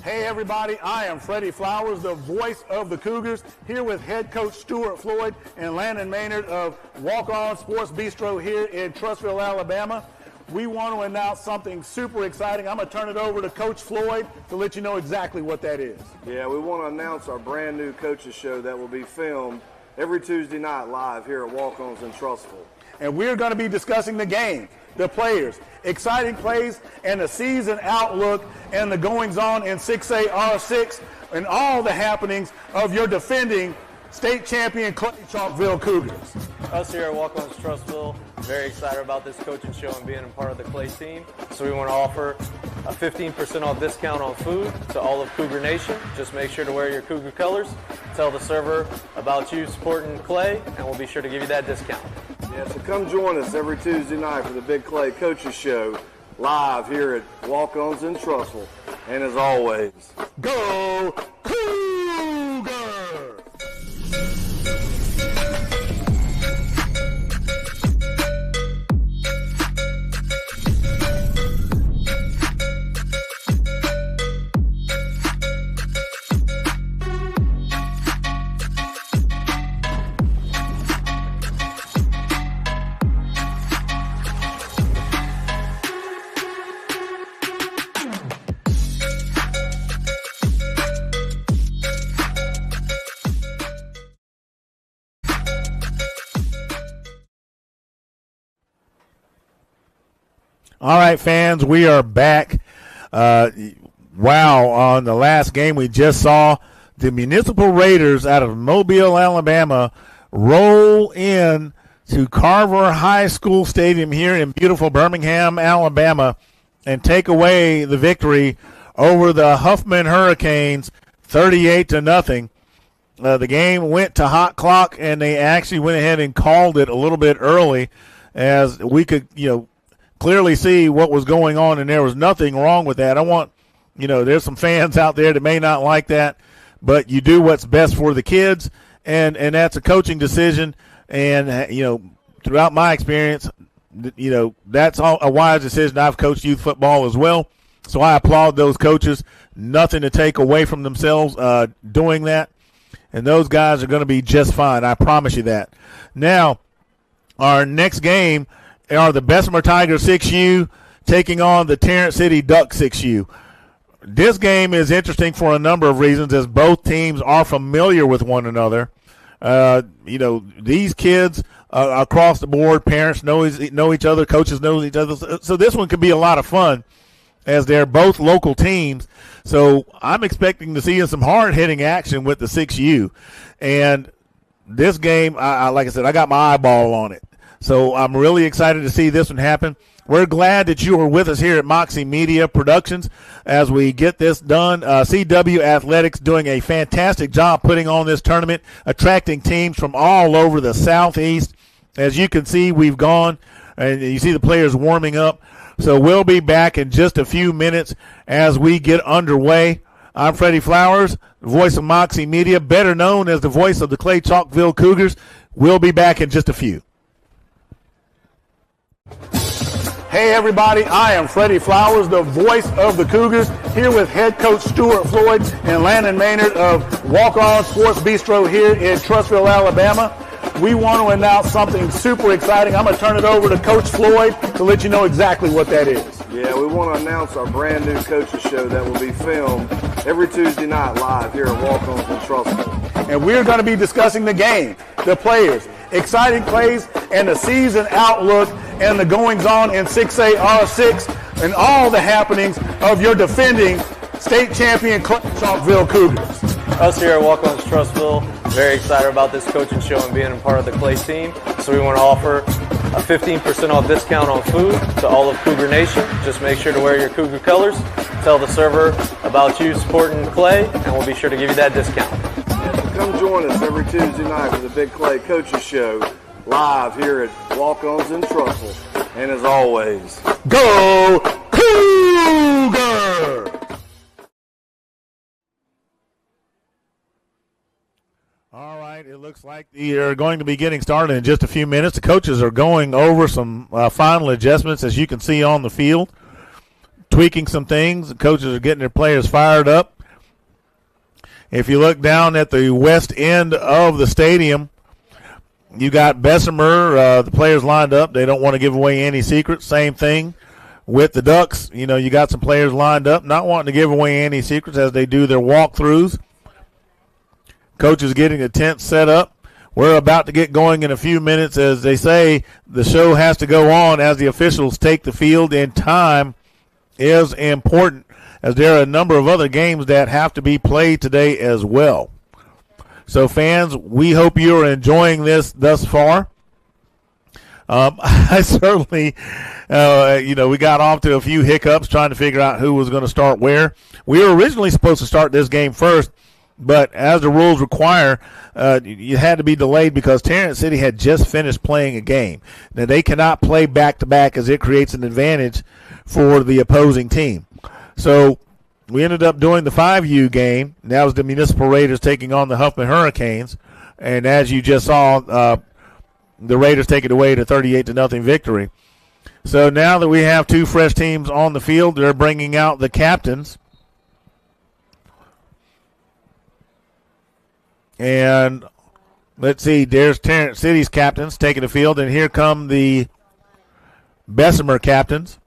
Hey everybody, I am Freddie Flowers, the voice of the Cougars, here with head coach Stuart Floyd and Landon Maynard of Walk On Sports Bistro here in Trussville, Alabama. We want to announce something super exciting. I'm going to turn it over to Coach Floyd to let you know exactly what that is. Yeah, we want to announce our brand new coaches show that will be filmed every Tuesday night live here at Walk Ons in Trussville. And we're going to be discussing the game, the players, exciting plays, and the season outlook and the goings-on in 6A R6 and all the happenings of your defending state champion Clay Chalkville Cougars. Us here at Walk On Trussville, very excited about this coaching show and being a part of the Clay team. So we want to offer a 15% off discount on food to all of Cougar Nation. Just make sure to wear your Cougar colors. Tell the server about you supporting Clay, and we'll be sure to give you that discount. Yeah, so come join us every Tuesday night for the Big Clay Coaches Show live here at Walk Ons in Trussville. And as always, go Cougar! All right, fans, we are back. Wow, on the last game we just saw, the Municipal Raiders out of Mobile, Alabama, roll in to Carver High School Stadium here in beautiful Birmingham, Alabama, and take away the victory over the Huffman Hurricanes, 38-0. The game went to hot clock, and they actually went ahead and called it a little bit early, as we could, clearly see what was going on, and there was nothing wrong with that. I want, there's some fans out there that may not like that, but you do what's best for the kids, and that's a coaching decision. And, throughout my experience, that's a wise decision. I've coached youth football as well, so I applaud those coaches. Nothing to take away from themselves doing that, and those guys are going to be just fine. I promise you that. Now, our next game are the Bessemer Tigers 6U taking on the Tarrant City Ducks 6U. This game is interesting for a number of reasons, as both teams are familiar with one another. These kids across the board, parents know each other, coaches know each other. So this one could be a lot of fun, as they're both local teams. So I'm expecting to see some hard-hitting action with the 6U. And this game, like I said, I got my eyeball on it. So I'm really excited to see this one happen. We're glad that you are with us here at Moxie Media Productions as we get this done. CW Athletics doing a fantastic job putting on this tournament, attracting teams from all over the Southeast. As you can see, we've gone, and you see the players warming up. So we'll be back in just a few minutes as we get underway. I'm Freddie Flowers, voice of Moxie Media, better known as the voice of the Clay Chalkville Cougars. We'll be back in just a few. Hey everybody, I am Freddie Flowers, the voice of the Cougars, here with head coach Stuart Floyd and Landon Maynard of Walk On Sports Bistro here in Trussville, Alabama. We want to announce something super exciting. I'm going to turn it over to Coach Floyd to let you know exactly what that is. Yeah, we want to announce our brand new coaches show that will be filmed every Tuesday night live here at Walk Ons in Trussville. And we're going to be discussing the game, the players, exciting plays, and the season outlook and the goings-on in 6A R6 and all the happenings of your defending state champion Chalkville Cougars. Us here at Walk On Trussville, very excited about this coaching show and being a part of the Clay team. So we want to offer a 15% off discount on food to all of Cougar Nation. Just make sure to wear your Cougar colors. Tell the server about you supporting Clay, and we'll be sure to give you that discount. Yeah, so come join us every Tuesday night for the Big Clay Coaches Show live here at Walk Ons in Trussville. And as always, go Cougar! All right, it looks like they're going to be getting started in just a few minutes. The coaches are going over some final adjustments, as you can see on the field, tweaking some things. The coaches are getting their players fired up. If you look down at the west end of the stadium, you got Bessemer, the players lined up. They don't want to give away any secrets. Same thing with the Ducks. You know, you got some players lined up, not wanting to give away any secrets as they do their walkthroughs. Coach is getting the tent set up. We're about to get going in a few minutes. As they say, the show has to go on as the officials take the field, and time is important as there are a number of other games that have to be played today as well. So, fans, we hope you are enjoying this thus far. I certainly, we got off to a few hiccups trying to figure out who was going to start where. We were originally supposed to start this game first, but as the rules require, you had to be delayed because Tarrant City had just finished playing a game. Now, they cannot play back-to-back as it creates an advantage for the opposing team. So we ended up doing the 5U game. That was the Municipal Raiders taking on the Huffman Hurricanes. And as you just saw, the Raiders take it away to 38-0 victory. So now that we have two fresh teams on the field, they're bringing out the captains. And let's see, there's Tarrant City's captains taking the field, and here come the Bessemer captains.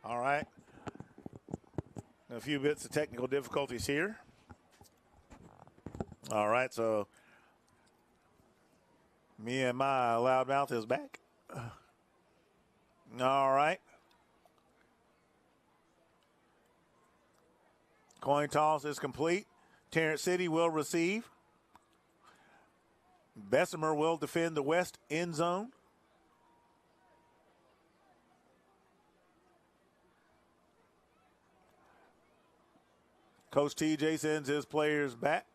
All right. A few bits of technical difficulties here. All right, so me and my loudmouth is back. All right. Coin toss is complete. Tarrant City will receive. Bessemer will defend the west end zone. Coach TJ sends his players back.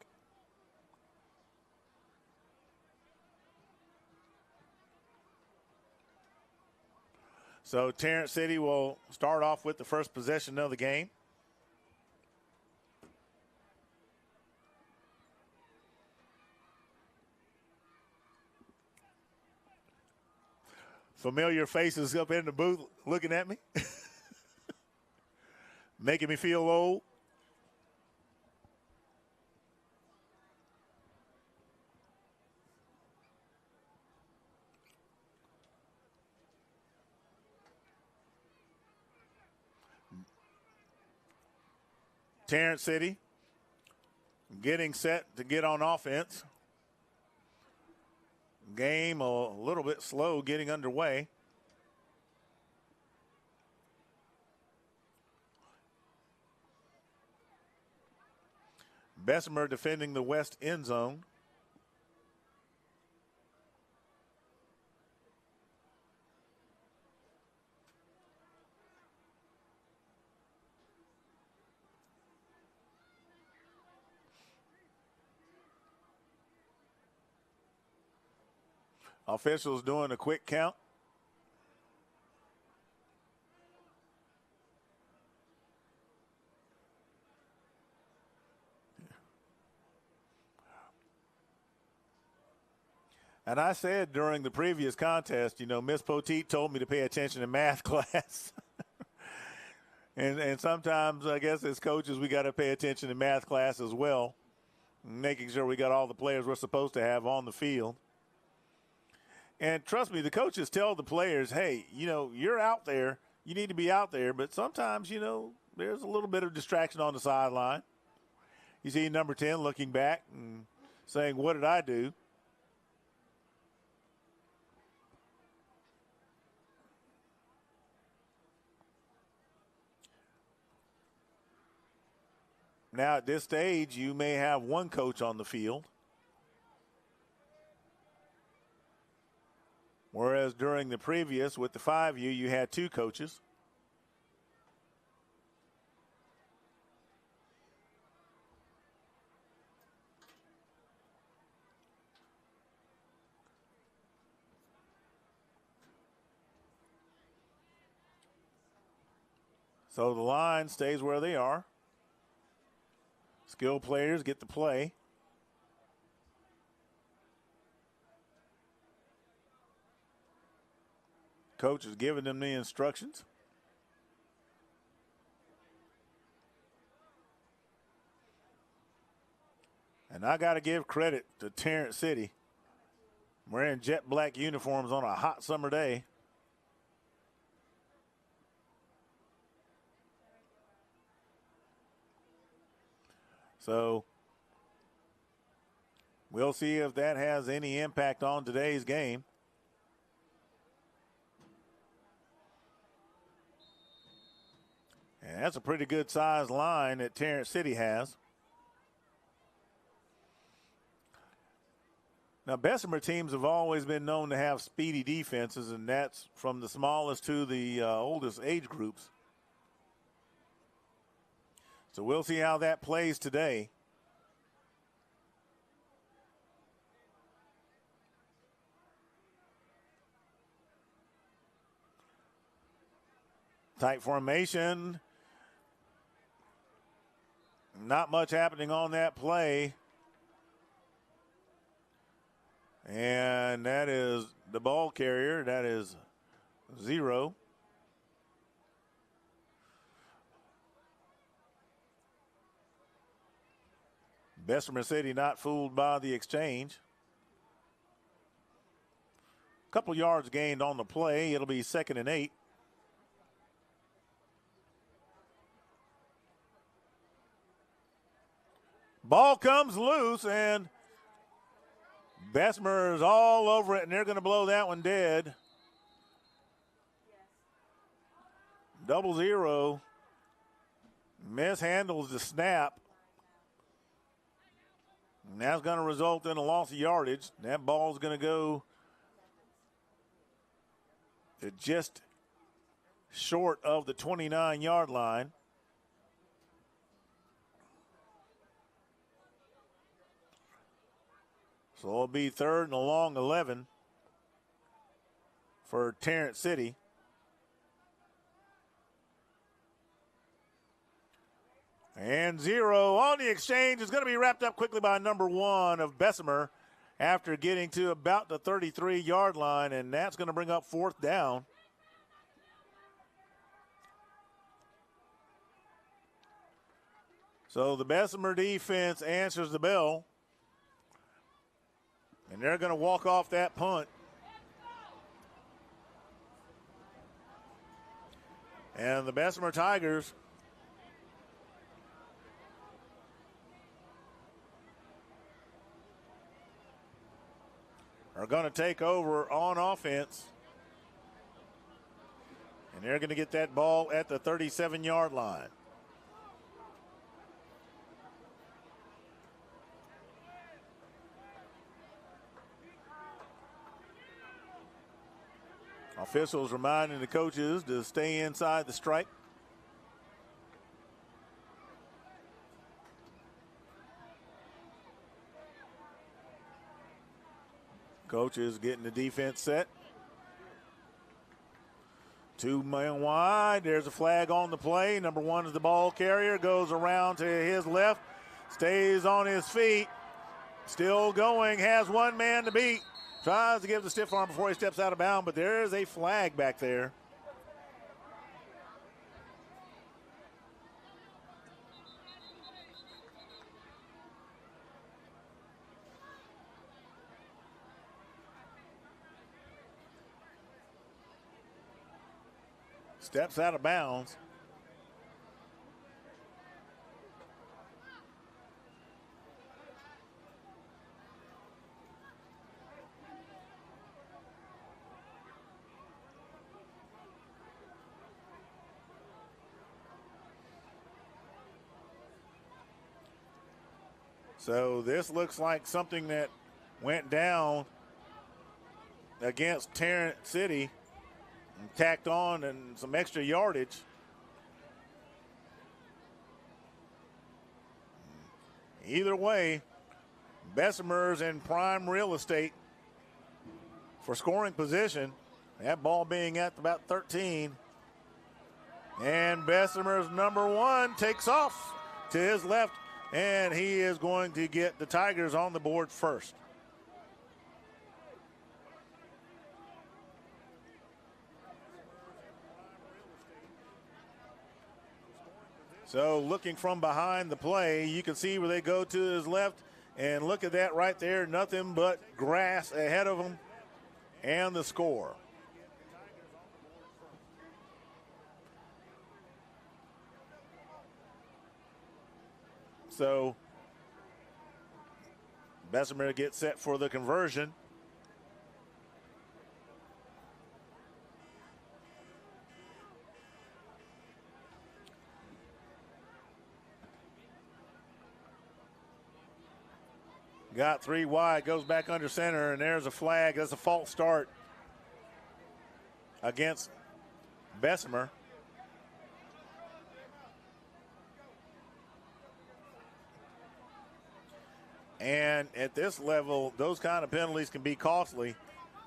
So Tarrant City will start off with the first possession of the game. Familiar faces up in the booth looking at me, making me feel old. Tarrant City getting set to get on offense. Game a little bit slow getting underway. Bessemer defending the west end zone. Officials doing a quick count. And I said during the previous contest, Miss Poteet told me to pay attention in math class. and sometimes, I guess, as coaches, we got to pay attention in math class as well, making sure we got all the players we're supposed to have on the field. And trust me, the coaches tell the players, hey, you're out there. You need to be out there. But sometimes, there's a little bit of distraction on the sideline. You see number 10 looking back and saying, what did I do? Now, at this stage, you may have one coach on the field, whereas during the previous, with the 5U, you had two coaches. So the line stays where they are. Skilled players get to play. Coach is giving them the instructions. And I got to give credit to Tarrant City. Wearing jet black uniforms on a hot summer day. So we'll see if that has any impact on today's game. And that's a pretty good sized line that Tarrant City has. Now, Bessemer teams have always been known to have speedy defenses, and that's from the smallest to the oldest age groups. So we'll see how that plays today. Tight formation. Not much happening on that play. And that is the ball carrier. That is 0. Bessemer City not fooled by the exchange. A couple yards gained on the play. It'll be 2nd and 8. Ball comes loose, and Bessemer is all over it, and they're going to blow that one dead. 0-0. Mishandles the snap. And that's going to result in a loss of yardage. That ball is going to go to just short of the 29-yard line. So it'll be 3rd and a long 11 for Tarrant City. And 0 on the exchange is going to be wrapped up quickly by number 1 of Bessemer after getting to about the 33-yard line, and that's going to bring up 4th down. So the Bessemer defense answers the bell, and they're going to walk off that punt. And the Bessemer Tigers are going to take over on offense. And they're going to get that ball at the 37-yard line. Officials reminding the coaches to stay inside the stripe. Coaches getting the defense set. 2 men wide. There's a flag on the play. Number 1 is the ball carrier. Goes around to his left. Stays on his feet. Still going. Has one man to beat. Tries to give the stiff arm before he steps out of bounds, but there is a flag back there. Steps out of bounds. So this looks like something that went down against Tarrant City and tacked on and some extra yardage. Either way, Bessemer's in prime real estate for scoring position. That ball being at about 13. And Bessemer's number 1 takes off to his left, and he is going to get the Tigers on the board first. So looking from behind the play, you can see where they go to his left, and look at that right there, nothing but grass ahead of him and the score. So Bessemer gets set for the conversion. Got 3 wide, goes back under center, and there's a flag. That's a false start against Bessemer. And at this level, those kind of penalties can be costly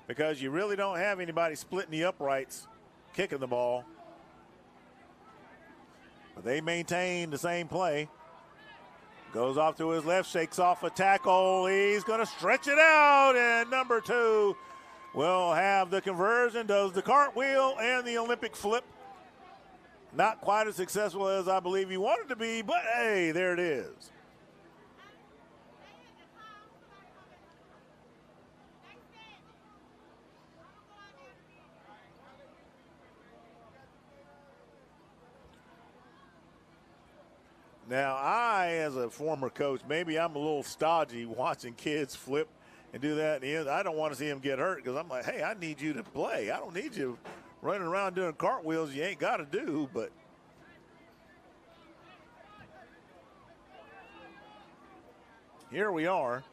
because you really don't have anybody splitting the uprights, kicking the ball. But they maintain the same play. Goes off to his left, shakes off a tackle. He's going to stretch it out, and number 2 will have the conversion, does the cartwheel and the Olympic flip. Not quite as successful as I believe he wanted to be, but hey, there it is. Now, I, as a former coach, maybe I'm a little stodgy watching kids flip and do that. And I don't want to see him get hurt because I'm like, hey, I need you to play. I don't need you running around doing cartwheels you ain't got to do. But here we are.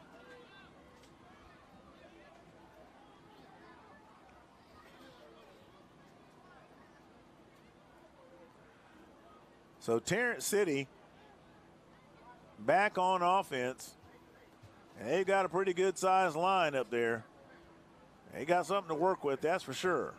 So Tarrant City back on offense, and they've got a pretty good-sized line up there. They got something to work with, that's for sure.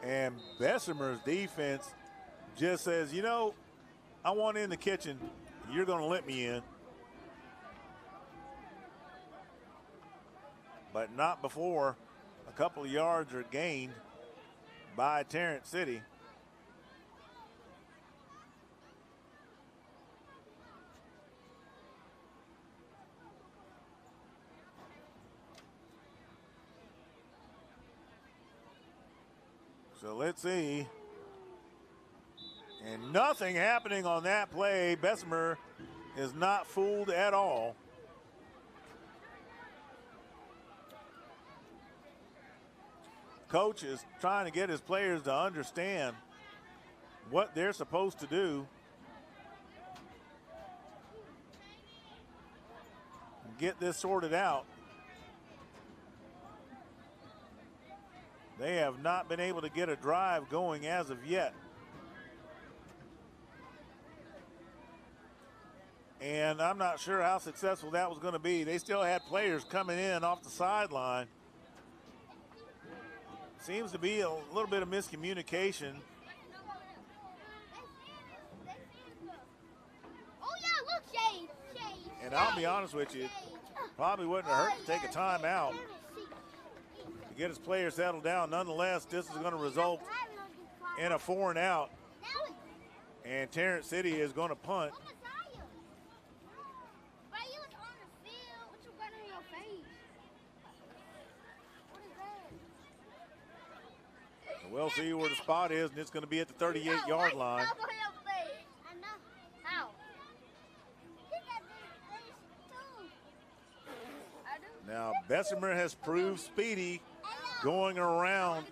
And Bessemer's defense just says, you know, I want in the kitchen. You're going to let me in. But not before a couple of yards are gained by Tarrant City. So let's see. And nothing happening on that play. Bessemer is not fooled at all. Coach is trying to get his players to understand what they're supposed to do. Get this sorted out. They have not been able to get a drive going as of yet. And I'm not sure how successful that was going to be. They still had players coming in off the sideline. Seems to be a little bit of miscommunication. Oh, yeah, look, Shade. And I'll be honest with you, probably wouldn't have hurt to take a timeout to get his players settled down. Nonetheless, this is going to result in a 4-and-out. And Tarrant City is going to punt. We'll see where the spot is, and it's going to be at the 38-yard line. Now, Bessemer has proved speedy going around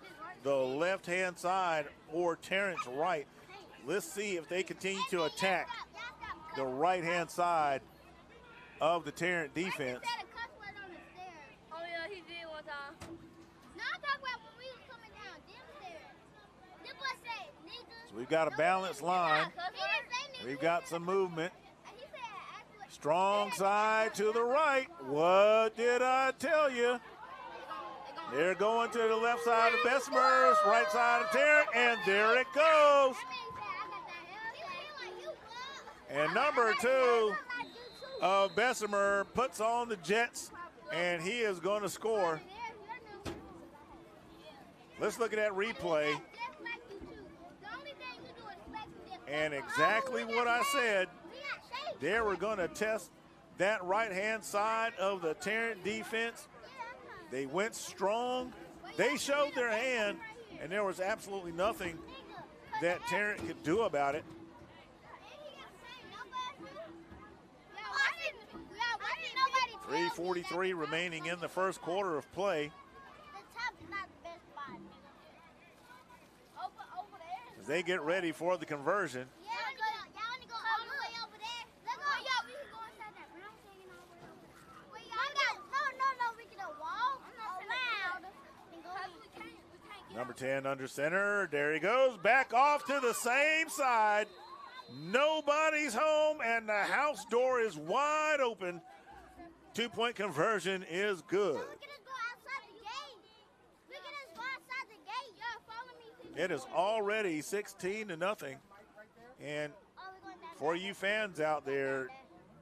the left-hand side or Tarrant's right. Let's see if they continue to attack the right-hand side of the Tarrant defense. Oh, yeah, he did one time. No, I'm talking about when we was coming down. Them boys say, nigga. So we've got a balanced line. We've got some movement. Strong side to the right. What did I tell you? They're going to the left side of Bessemer's, right side of Tarrant, and there it goes. And number 2 of Bessemer puts on the Jets, and he is going to score. Let's look at that replay. And exactly what I said, they were going to test that right-hand side of the Tarrant defense. They went strong. They showed their hand, and there was absolutely nothing that Tarrant could do about it. 3:43 remaining in the first quarter of play. As they get ready for the conversion. Number 10 under center. There he goes. Back off to the same side. Nobody's home, and the house door is wide open. 2-point conversion is good. It is already 16-0. And for you fans out there,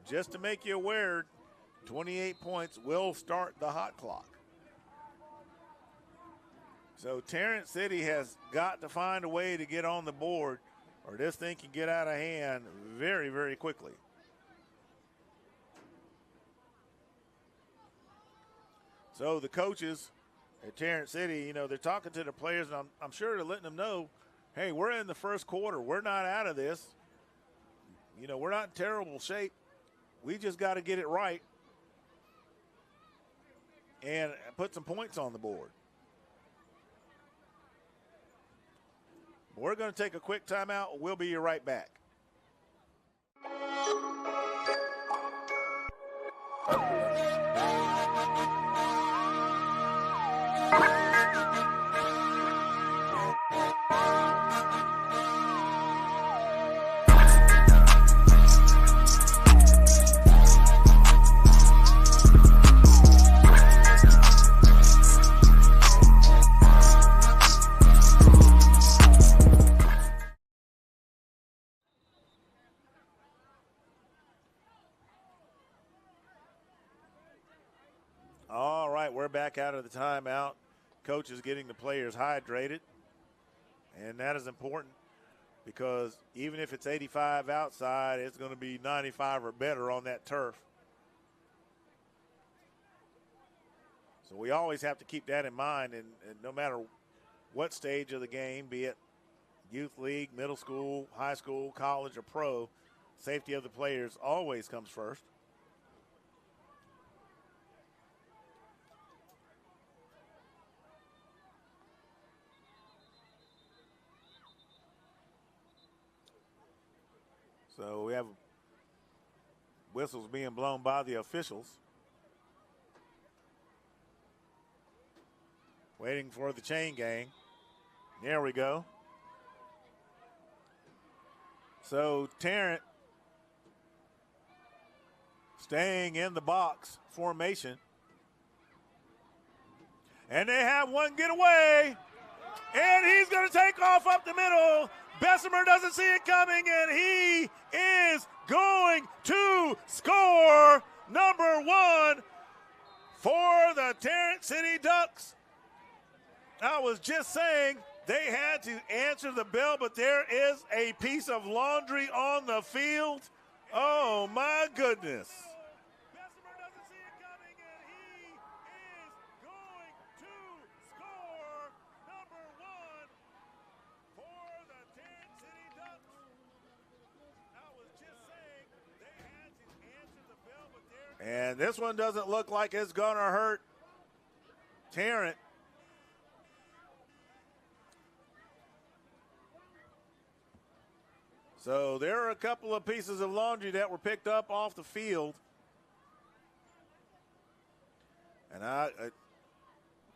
just to make you aware, 28 points will start the hot clock. So Tarrant City has got to find a way to get on the board, or this thing can get out of hand very, very quickly. So the coaches at Tarrant City, you know, they're talking to the players, and I'm sure they're letting them know, hey, we're in the first quarter. We're not out of this. You know, we're not in terrible shape. We just got to get it right and put some points on the board. We're going to take a quick timeout. We'll be right back. All right, we're back out of the timeout. Coach is getting the players hydrated, and that is important because even if it's 85 outside, it's going to be 95 or better on that turf. So we always have to keep that in mind, and no matter what stage of the game, be it youth league, middle school, high school, college, or pro, safety of the players always comes first. So we have whistles being blown by the officials. Waiting for the chain gang. There we go. So Tarrant staying in the box formation. And they have one get away. And he's going to take off up the middle. Bessemer doesn't see it coming, and he is going to score number 1 for the Tarrant City Ducks. I was just saying they had to answer the bell, but there is a piece of laundry on the field. Oh, my goodness. Bessemer doesn't see it coming, and he is going to score number 1 for the Tarrant City Ducks. I was just saying they had to answer the bell, but there. And this one doesn't look like it's going to hurt Tarrant. So there are a couple of pieces of laundry that were picked up off the field. And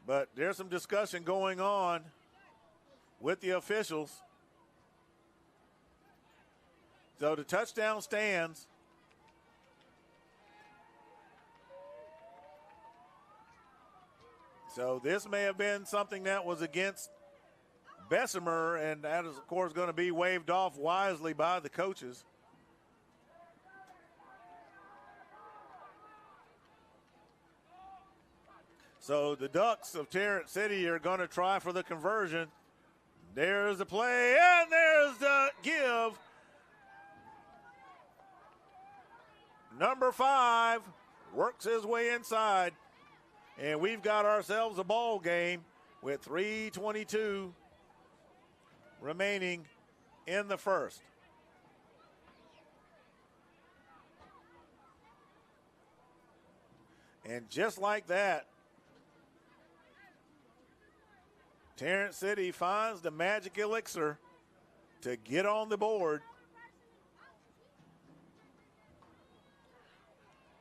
but there's some discussion going on with the officials. So the touchdown stands. So this may have been something that was against Bessemer, and that is, of course, going to be waved off wisely by the coaches. So the Ducks of Tarrant City are going to try for the conversion. There's the play, and there's the give. Number 5 works his way inside, and we've got ourselves a ball game with 3:22 remaining in the first. And just like that, Tarrant City finds the magic elixir to get on the board.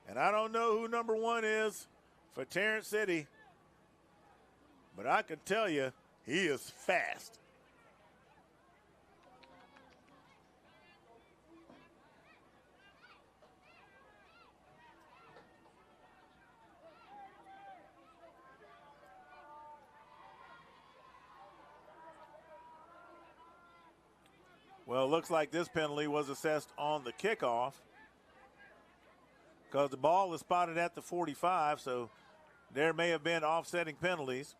And I don't know who number 1 is for Tarrant City, but I can tell you he is fast. Well, it looks like this penalty was assessed on the kickoff because the ball is spotted at the 45, so there may have been offsetting penalties.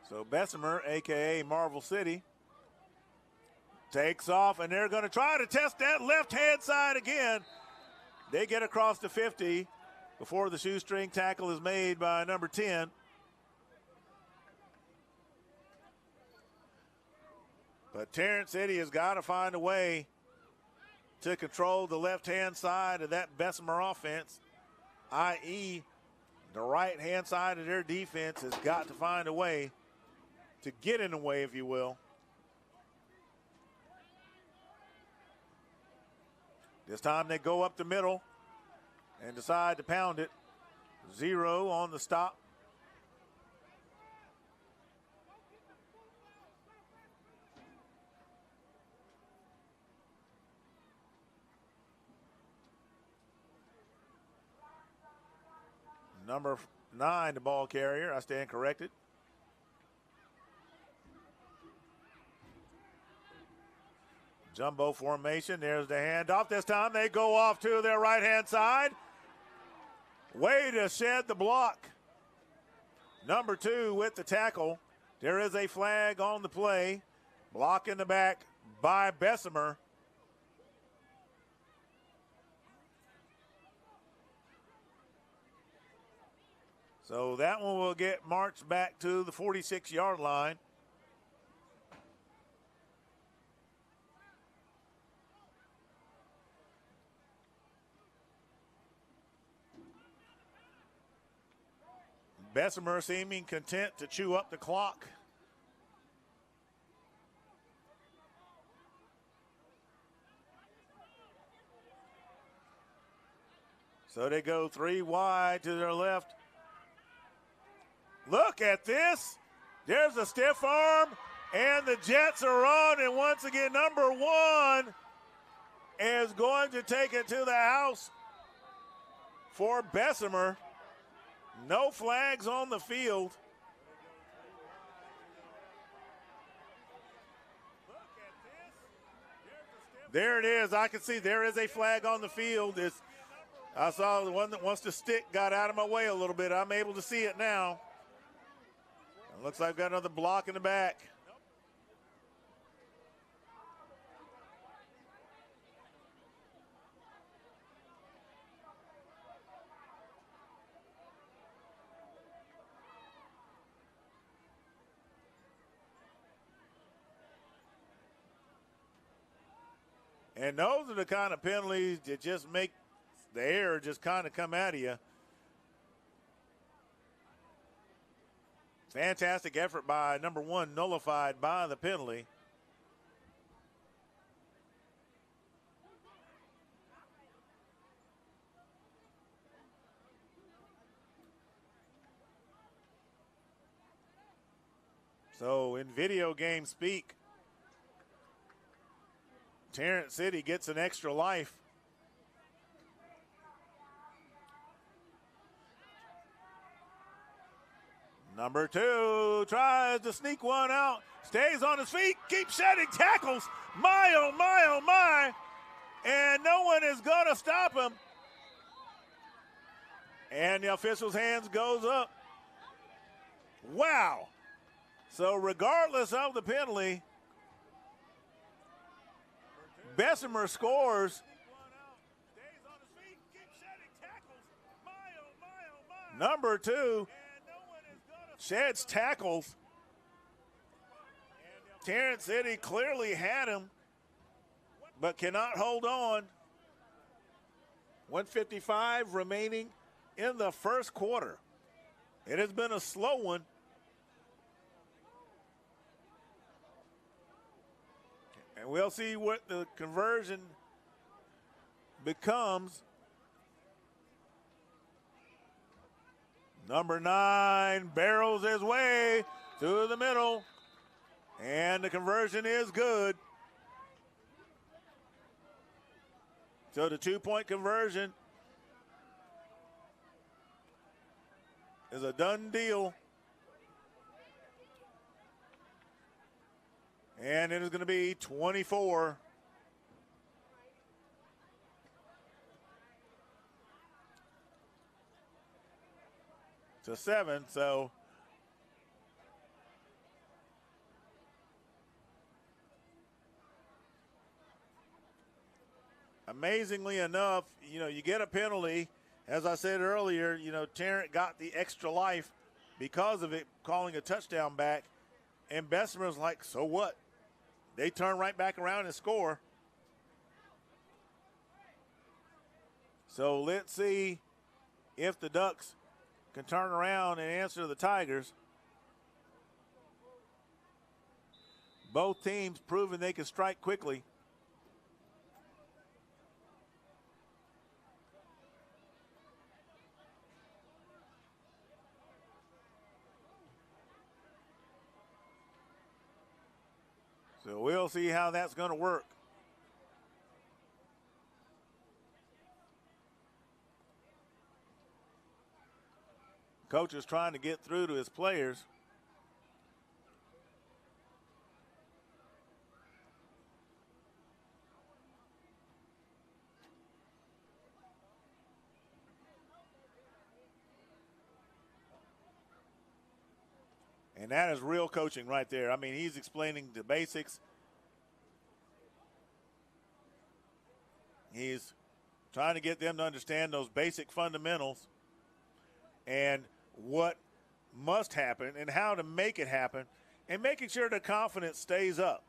So Bessemer, a.k.a. Marvel City, takes off, and they're going to try to test that left-hand side again. They get across the 50 before the shoestring tackle is made by number 10. But Tarrant City has got to find a way to control the left-hand side of that Bessemer offense, i.e. the right-hand side of their defense has got to find a way to get in the way, if you will. This time they go up the middle and decide to pound it. 0 on the stop. Number 9, the ball carrier. I stand corrected. Jumbo formation. There's the handoff. This time they go off to their right-hand side. Way to shed the block. Number 2 with the tackle. There is a flag on the play. Block in the back by Bessemer. So that one will get marched back to the 46-yard line. Bessemer seeming content to chew up the clock. So they go 3 wide to their left. Look at this. There's a stiff arm, and the Jets are on. And once again, number 1 is going to take it to the house for Bessemer. No flags on the field. There it is. I can see there is a flag on the field. I saw the one that wants to stick got out of my way a little bit. I'm able to see it now. It looks like I've got another block in the back. And those are the kind of penalties that just make the air just kind of come out of you. Fantastic effort by number 1, nullified by the penalty. So in video game speak, Tarrant City gets an extra life. Number 2 tries to sneak one out, stays on his feet, keeps shedding tackles. My, oh my, oh my. And no one is going to stop him. And the official's hands goes up. Wow. So regardless of the penalty, Bessemer scores. Number 2 sheds tackles. Tarrant City clearly had him, but cannot hold on. 1:55 remaining in the first quarter. It has been a slow one. And we'll see what the conversion becomes. Number 9 barrels his way to the middle. And the conversion is good. So the 2-point conversion is a done deal. And it is going to be 24. To 7, so amazingly enough, you get a penalty. As I said earlier, Tarrant got the extra life because of it, calling a touchdown back. And Bessemer's like, so what? They turn right back around and score. So let's see if the Ducks can turn around and answer the Tigers. Both teams proving they can strike quickly. So we'll see how that's going to work. Coach is trying to get through to his players. And that is real coaching right there. I mean, he's explaining the basics. He's trying to get them to understand those basic fundamentals and what must happen and how to make it happen and making sure the confidence stays up.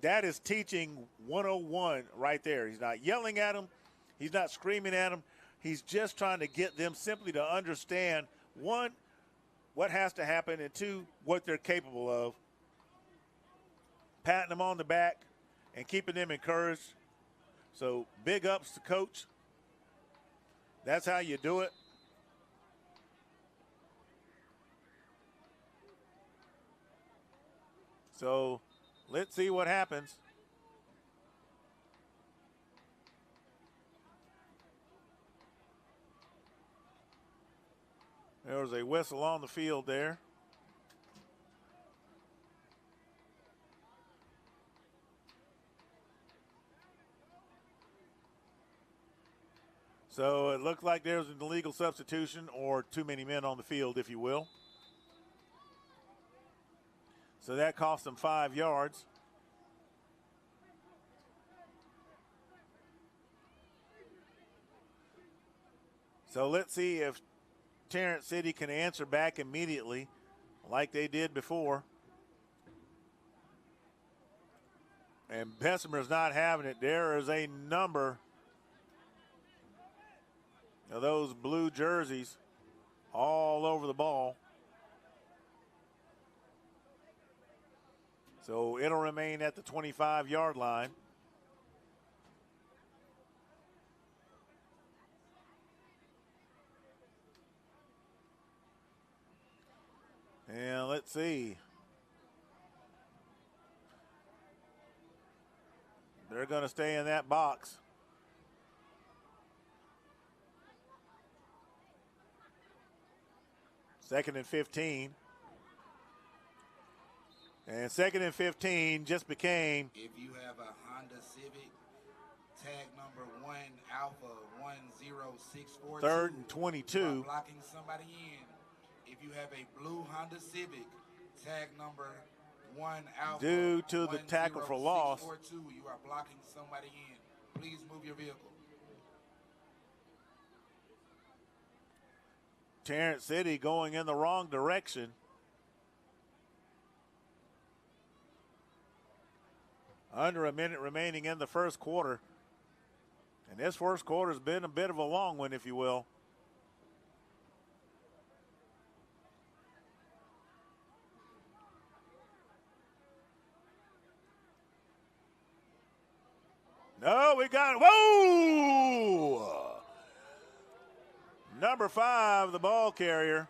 That is teaching 101 right there. He's not yelling at them. He's not screaming at them. He's just trying to get them simply to understand, 1, what has to happen, and 2, what they're capable of. Patting them on the back and keeping them encouraged. So big ups to Coach. That's how you do it. So let's see what happens. There was a whistle on the field there. So it looked like there was an illegal substitution or too many men on the field, if you will. So that cost them 5 yards. So let's see if Tarrant City can answer back immediately like they did before. And Bessemer's not having it. There is a number of those blue jerseys all over the ball. So it'll remain at the 25-yard line. And let's see. They're going to stay in that box. Second and 15. And second and 15 just became. If you have a Honda Civic, tag number 1 Alpha 10642. Third and 22. You are blocking somebody in. If you have a blue Honda Civic, tag number 1 Alpha. Due to the tackle for loss. 10642, you are blocking somebody in. Please move your vehicle. Tarrant City going in the wrong direction. Under a minute remaining in the first quarter. And this first quarter has been a bit of a long one, if you will. No, we got it. Whoa! Number 5, the ball carrier,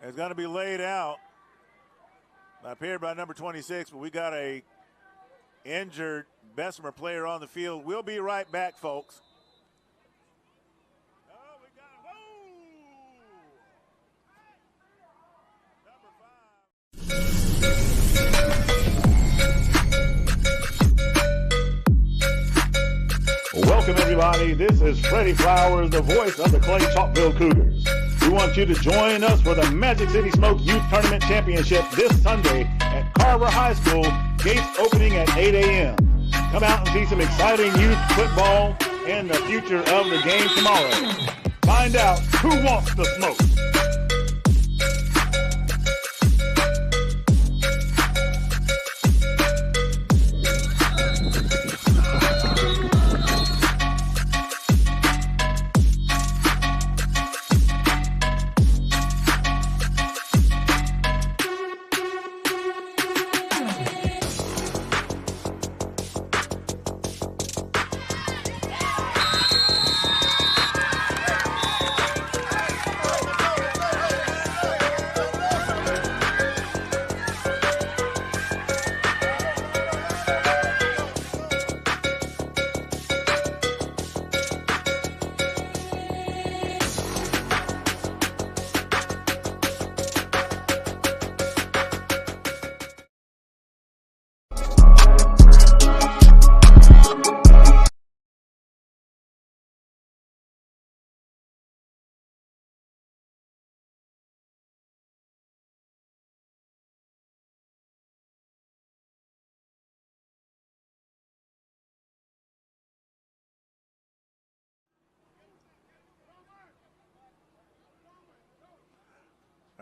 is going to be laid out. Appeared by number 26, but we got a injured Bessemer player on the field. We'll be right back, folks. Oh, we got Welcome, everybody. This is Freddie Flowers, the voice of the Clay Chalkville Cougars. We want you to join us for the Magic City Smoke Youth Tournament Championship this Sunday at Carver High School, gates opening at 8 a.m. Come out and see some exciting youth football and the future of the game tomorrow. Find out who wants the smoke.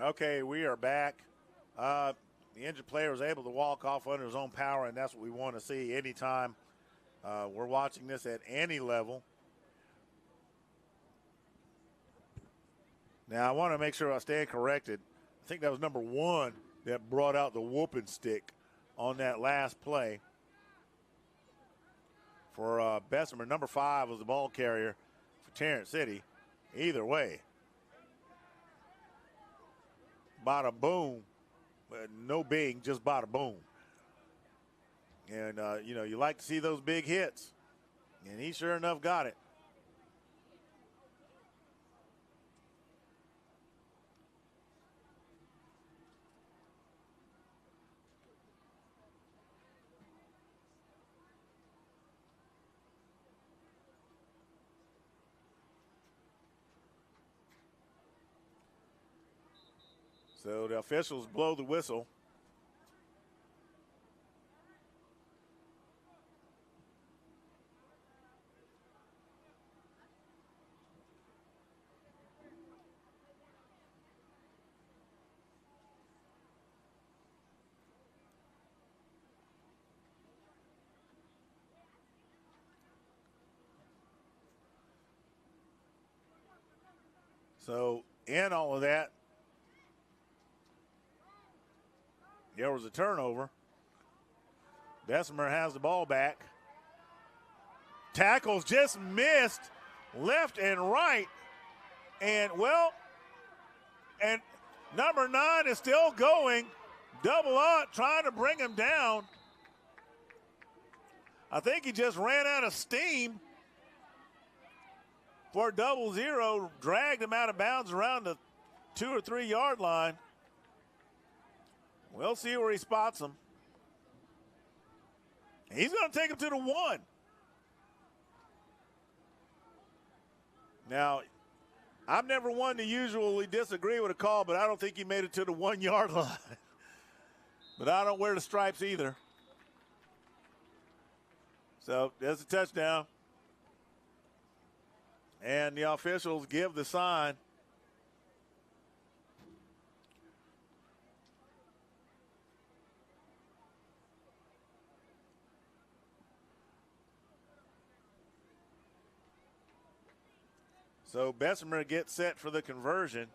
Okay, we are back. The injured player was able to walk off under his own power, and that's what we want to see anytime we're watching this at any level. Now, I want to make sure I stand corrected. I think that was number 1 that brought out the whooping stick on that last play for Bessemer. Number 5 was the ball carrier for Tarrant City. Either way. Bada boom. No bing, just bada boom. And, you like to see those big hits. And he sure enough got it. So the officials blow the whistle. So in all of that, there was a turnover. Bessemer has the ball back. Tackles just missed left and right. And number 9 is still going. Double up, trying to bring him down. I think he just ran out of steam for 0-0, dragged him out of bounds around the 2 or 3 yard line. We'll see where he spots him. He's going to take him to the 1. Now, I'm never one to usually disagree with a call, but I don't think he made it to the 1 yard line. But I don't wear the stripes either. So there's a touchdown. And the officials give the sign. So Bessemer gets set for the conversion.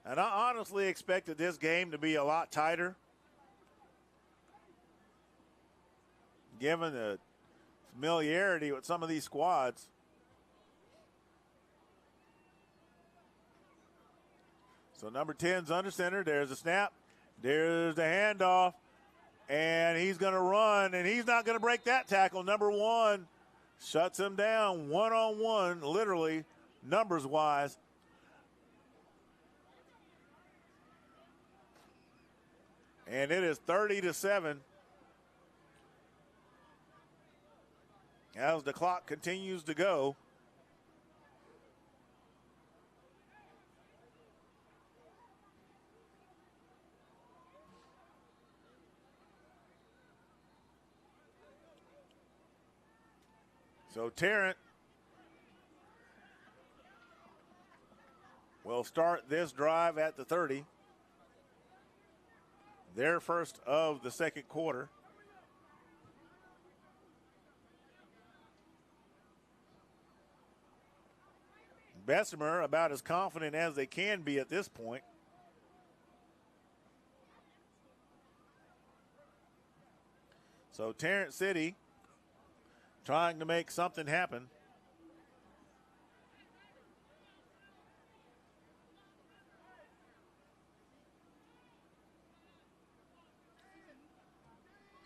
And I honestly expected this game to be a lot tighter, given the familiarity with some of these squads. So number 10's under center. There's a snap. There's the handoff. And he's going to run, and he's not going to break that tackle. Number 1 shuts him down one-on-one, literally, numbers-wise. And it is 30-7. As the clock continues to go. So Tarrant will start this drive at the 30. Their first of the second quarter. Bessemer about as confident as they can be at this point. So Tarrant City trying to make something happen.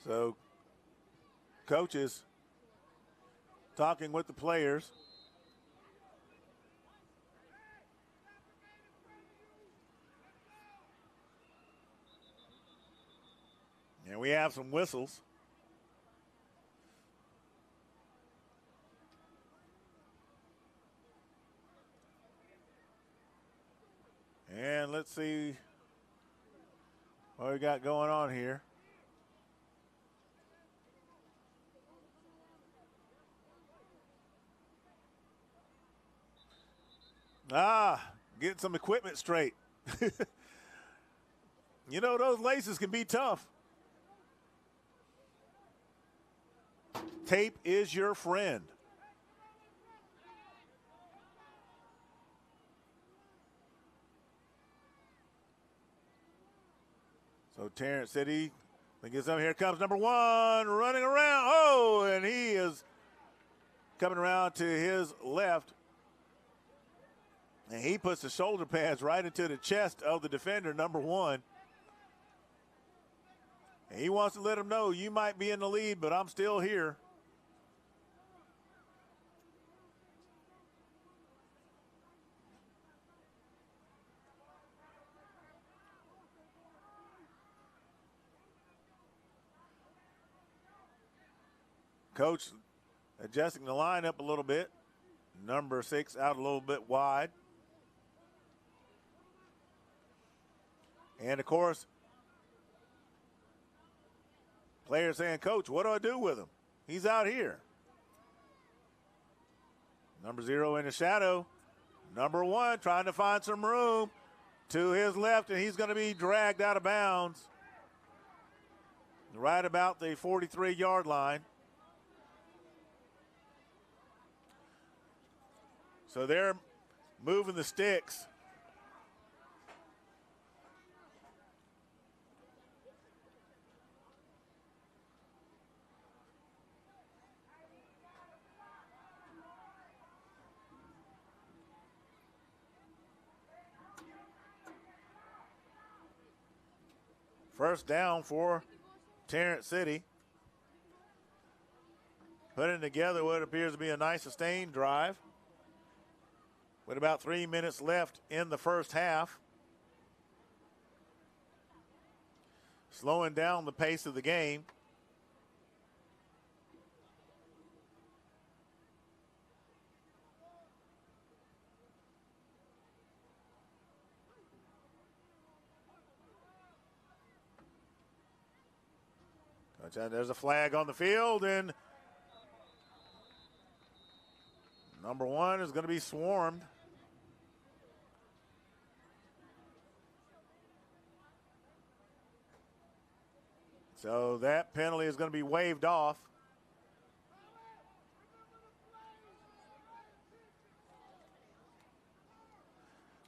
So coaches talking with the players. And we have some whistles. And let's see what we got going on here. Getting some equipment straight. You know, those laces can be tough. Tape is your friend. So Tarrant City, I think it's up. Here comes number 1 running around. Oh, and he is coming around to his left. And he puts the shoulder pads right into the chest of the defender, number 1. And he wants to let him know, you might be in the lead, but I'm still here. Coach adjusting the lineup a little bit. Number 6 out a little bit wide. And, of course, players saying, Coach, what do I do with him? He's out here. Number 0 in the shadow. Number 1 trying to find some room to his left, and he's going to be dragged out of bounds right about the 43-yard line. So they're moving the sticks. First down for Tarrant City. Putting together what appears to be a nice sustained drive. With about 3 minutes left in the first half. Slowing down the pace of the game. There's a flag on the field, and number 1 is going to be swarmed. So that penalty is going to be waved off.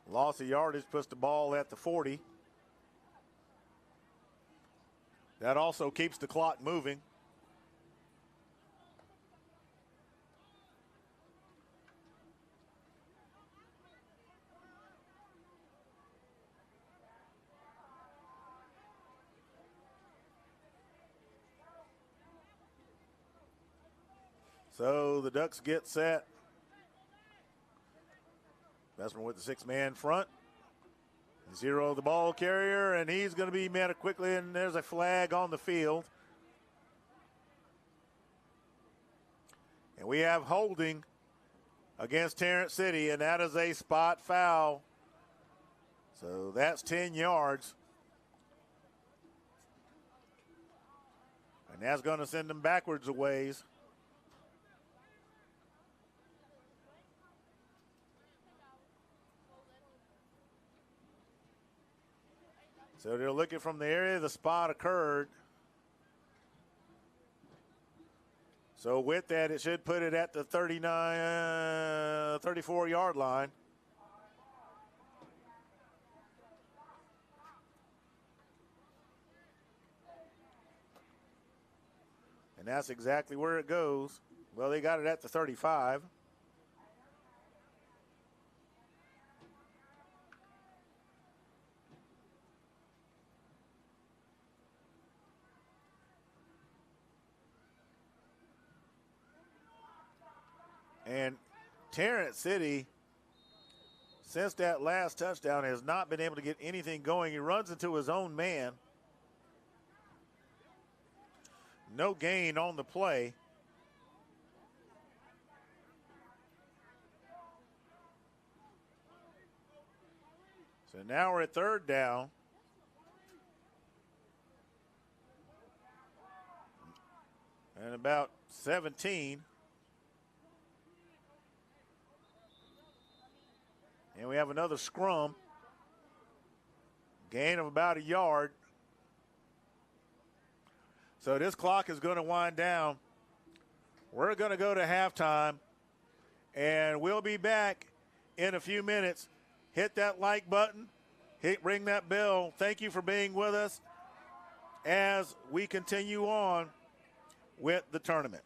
Loss of yardage puts the ball at the 40. That also keeps the clock moving. So the Ducks get set. Bessemer with the 6-man front. 0 the ball carrier, and he's going to be met quickly, and there's a flag on the field. And we have holding against Tarrant City, and that is a spot foul. So that's 10 yards. And that's going to send them backwards a ways. So they're looking from the area the spot occurred. So with that, it should put it at the 34-yard line. And that's exactly where it goes. Well, they got it at the 35. And Tarrant City, since that last touchdown, has not been able to get anything going. He runs into his own man. No gain on the play. So now we're at third down. And about 17. And we have another scrum. Gain of about a yard. So this clock is going to wind down. We're going to go to halftime. And we'll be back in a few minutes. Hit that like button. Ring that bell. Thank you for being with us as we continue on with the tournament.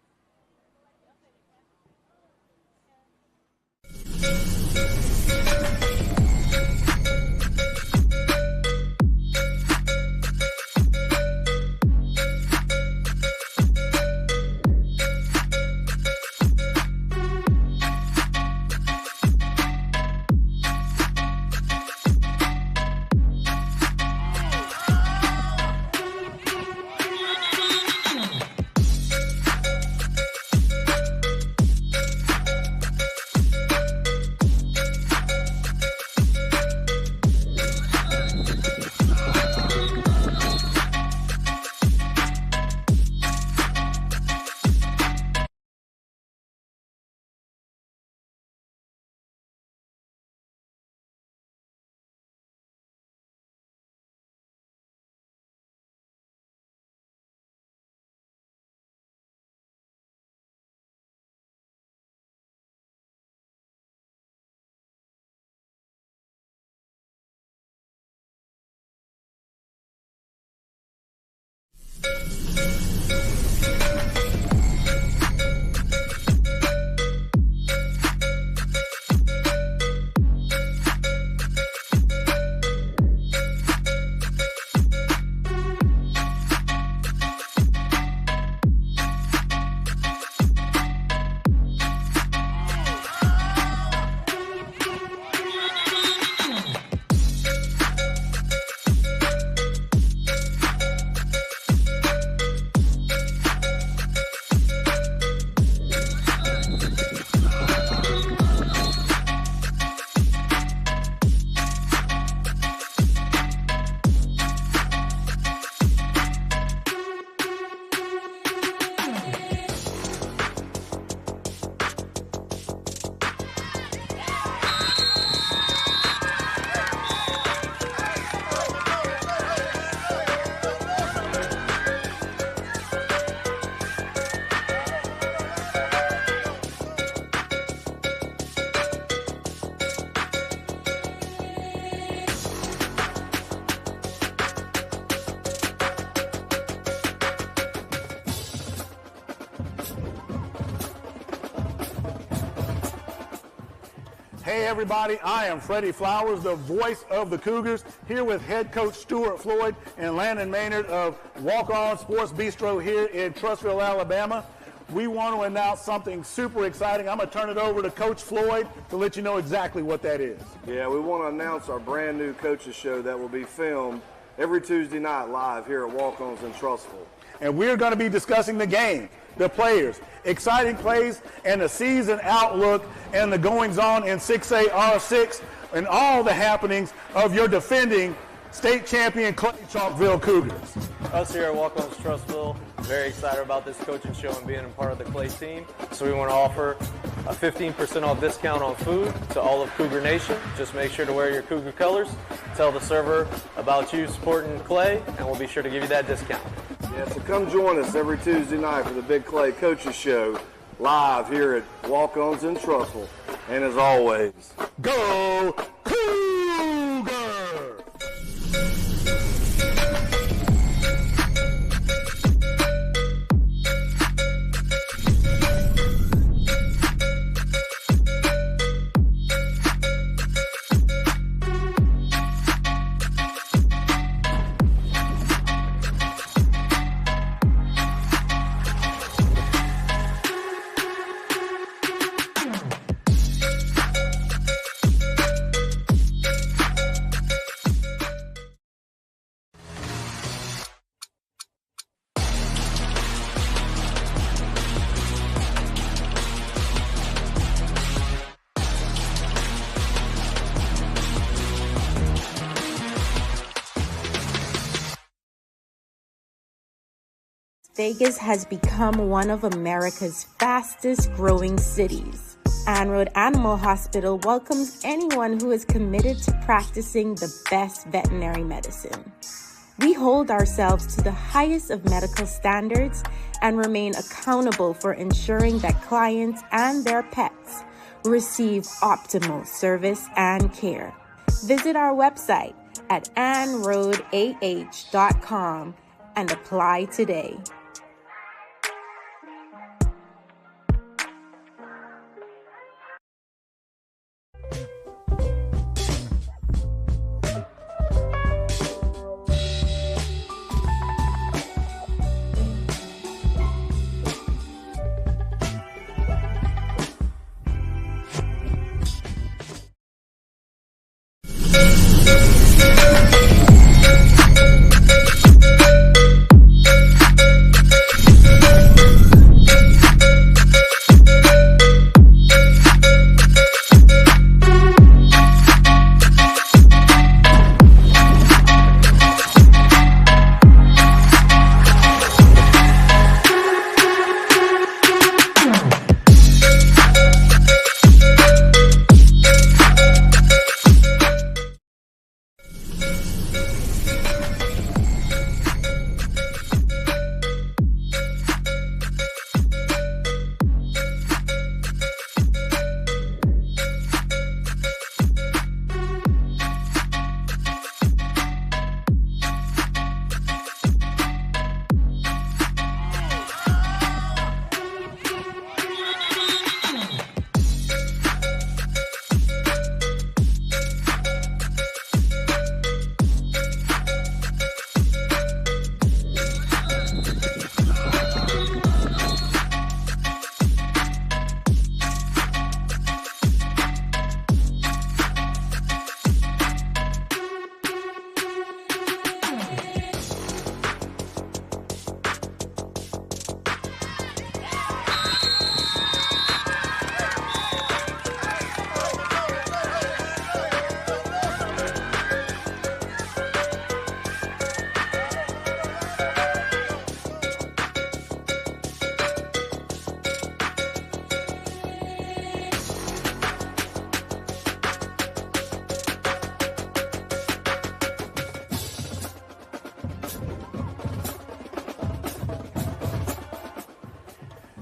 Hey everybody, I am Freddie Flowers, the voice of the Cougars, here with head coach Stuart Floyd and Landon Maynard of Walk On Sports Bistro here in Trussville, Alabama. We want to announce something super exciting. I'm going to turn it over to Coach Floyd to let you know exactly what that is. Yeah, we want to announce our brand new coaches show that will be filmed every Tuesday night live here at Walk Ons in Trussville. And we're going to be discussing the game, the players, exciting plays, and the season outlook and the goings-on in 6A R6 and all the happenings of your defending state champion Clay Chalkville Cougars. Us here at Walk On Trussville, very excited about this coaching show and being a part of the Clay team. So we want to offer a 15% off discount on food to all of Cougar Nation. Just make sure to wear your Cougar colors. Tell the server about you supporting Clay, and we'll be sure to give you that discount. Yeah, so come join us every Tuesday night for the Big Clay Coaches Show live here at Walk Ons in Trussville. And as always, go Cougar! Vegas has become one of America's fastest growing cities. Ann Road Animal Hospital welcomes anyone who is committed to practicing the best veterinary medicine. We hold ourselves to the highest of medical standards and remain accountable for ensuring that clients and their pets receive optimal service and care. Visit our website at annroadah.com and apply today.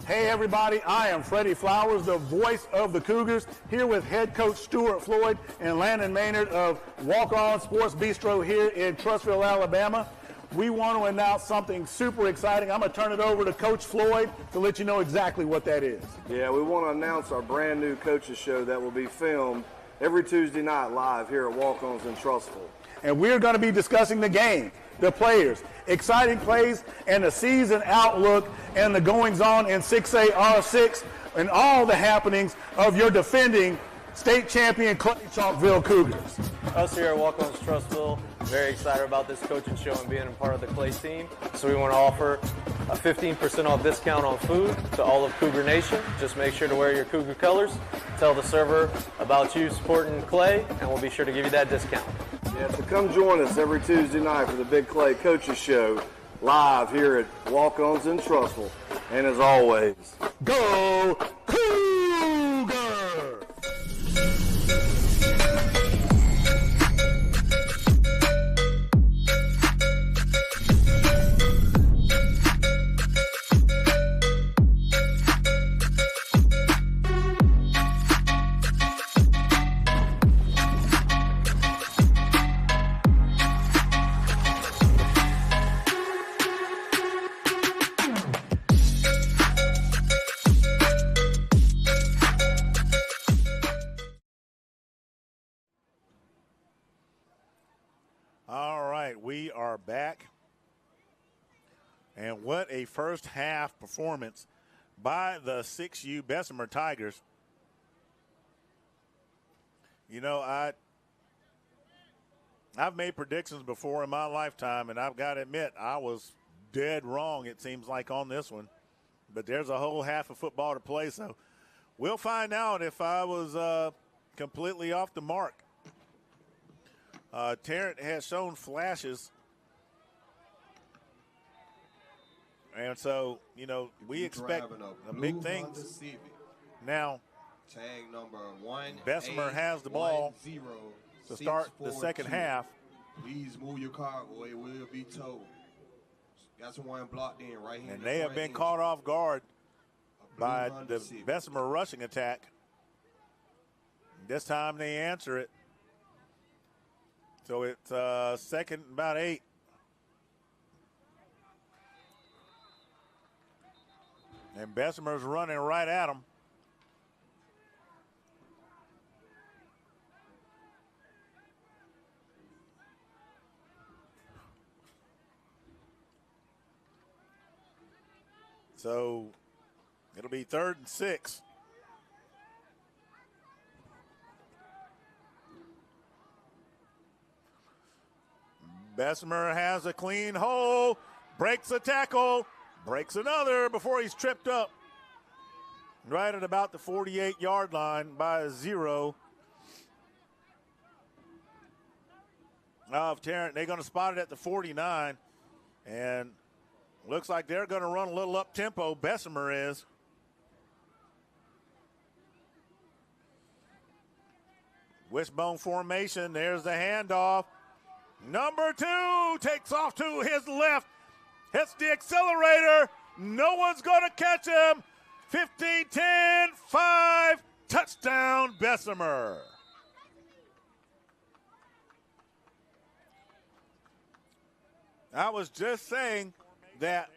Hey everybody, I am Freddie Flowers, the voice of the Cougars, here with head coach Stuart Floyd and Landon Maynard of Walk On Sports Bistro here in Trussville, Alabama. we want to announce something super exciting. I'm going to turn it over to Coach Floyd to let you know exactly what that is. Yeah, we want to announce our brand new coaches show that will be filmed every Tuesday night live here at Walk-Ons in Trussville. And we're going to be discussing the game, the players, exciting plays, and the season outlook and the goings-on in 6A R6 and all the happenings of your defending state champion Clay Chalkville Cougars. Us here at Walk-Ons Trussville, very excited about this coaching show and being a part of the Clay team. So we want to offer a 15% off discount on food to all of Cougar Nation. Just make sure to wear your Cougar colors. Tell the server about you supporting Clay, and we'll be sure to give you that discount. Yeah, so come join us every Tuesday night for the Big Clay Coaches Show live here at Walk-Ons in Trussville. And as always, go Cougar! All right, we are back. And what a first half performance by the 6U Bessemer Tigers. You know, I've made predictions before in my lifetime, and I've got to admit, I was dead wrong, it seems like, on this one. But there's a whole half of football to play, so we'll find out if I was completely off the mark. Tarrant has shown flashes. And so, you know, we expect a big things. Now, tag number 1. Bessemer has the ball to start the second half. Please move your car or it will be towed. Got someone blocked in right here. And they have been caught off guard by the Bessemer rushing attack. This time they answer it. So it's second and about 8. And Bessemer's running right at them. So it'll be 3rd and 6. Bessemer has a clean hole, breaks a tackle, breaks another before he's tripped up. Right at about the 48-yard line by 0 of Tarrant. They're going to spot it at the 49, and looks like they're going to run a little up-tempo. Bessemer is. Wishbone formation. There's the handoff. Number 2 takes off to his left. Hits the accelerator. No one's going to catch him. 15, 10, 5. Touchdown, Bessemer. I was just saying that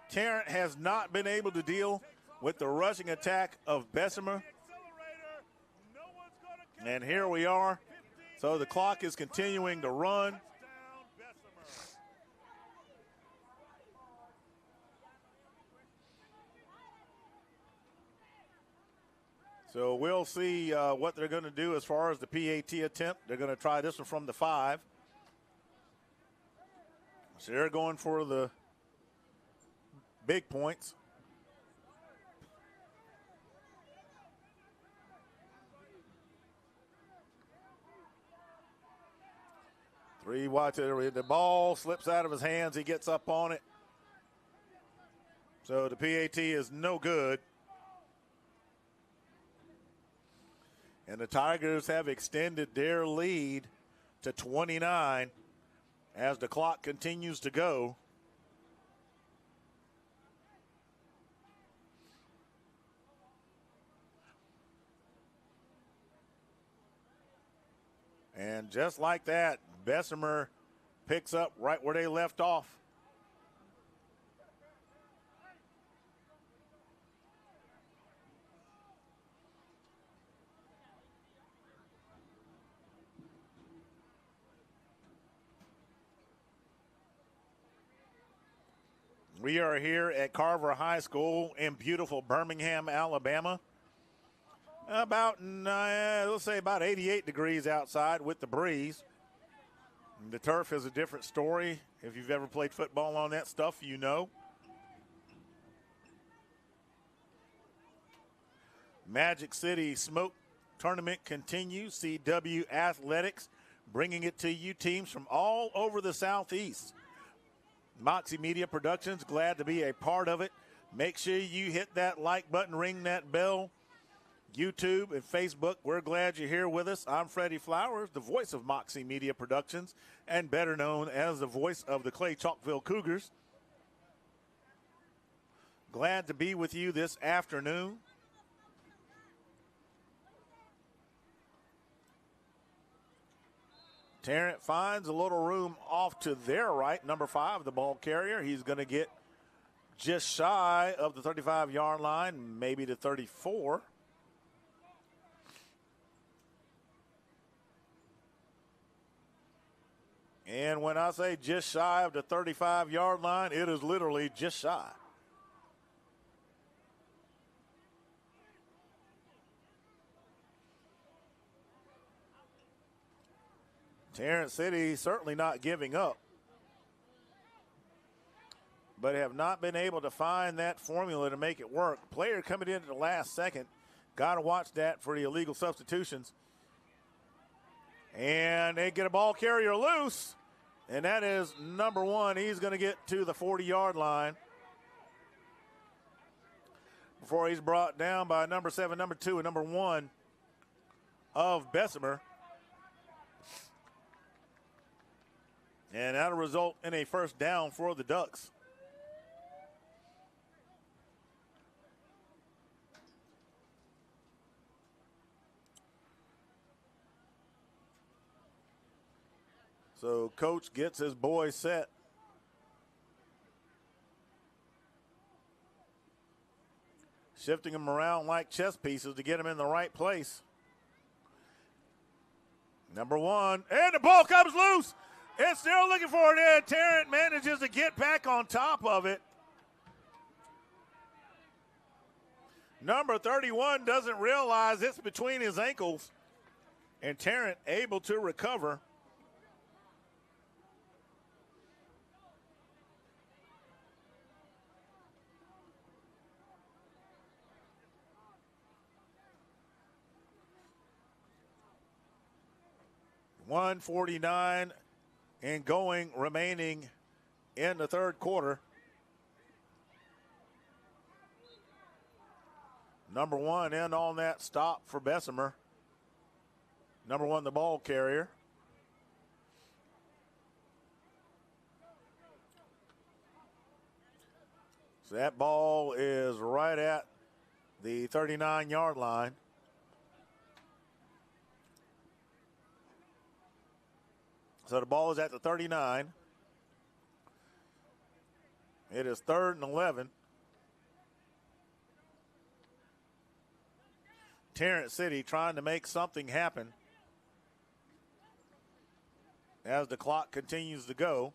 Tarrant has not been able to deal with the rushing attack of Bessemer. And here we are. So the clock is continuing to run. So we'll see what they're going to do as far as the PAT attempt. They're going to try this one from the 5. So they're going for the big points. Watch it. The ball slips out of his hands. He gets up on it. So the PAT is no good. And the Tigers have extended their lead to 29 as the clock continues to go. And just like that, Bessemer picks up right where they left off. We are here at Carver High School in beautiful Birmingham, Alabama. About, let's say about 88 degrees outside with the breeze. The turf is a different story. If you've ever played football on that stuff, you know. Magic City Smoke Tournament continues. CW Athletics bringing it to you, teams from all over the Southeast. Moxie Media Productions, glad to be a part of it. Make sure you hit that like button, ring that bell. YouTube and Facebook, we're glad you're here with us. I'm Freddie Flowers, the voice of Moxie Media Productions, and better known as the voice of the Clay Chalkville Cougars. Glad to be with you this afternoon. Tarrant finds a little room off to their right. Number 5, the ball carrier. He's going to get just shy of the 35-yard line, maybe the 34. And when I say just shy of the 35-yard line, it is literally just shy. Tarrant City certainly not giving up, but have not been able to find that formula to make it work. Player coming in at the last second. Got to watch that for the illegal substitutions. And they get a ball carrier loose, and that is number 1. He's going to get to the 40-yard line before he's brought down by number 7, number 2, and number 1 of Bessemer. And that'll result in a first down for the Ducks. So coach gets his boys set. Shifting them around like chess pieces to get them in the right place. Number 1, and the ball comes loose. It's still looking for it, and Tarrant manages to get back on top of it. Number 31 doesn't realize it's between his ankles, and Tarrant able to recover. .149 and going remaining in the third quarter. Number 1 in on that stop for Bessemer. Number 1, the ball carrier. So that ball is right at the 39-yard line. So the ball is at the 39. It is 3rd and 11. Tarrant City trying to make something happen as the clock continues to go.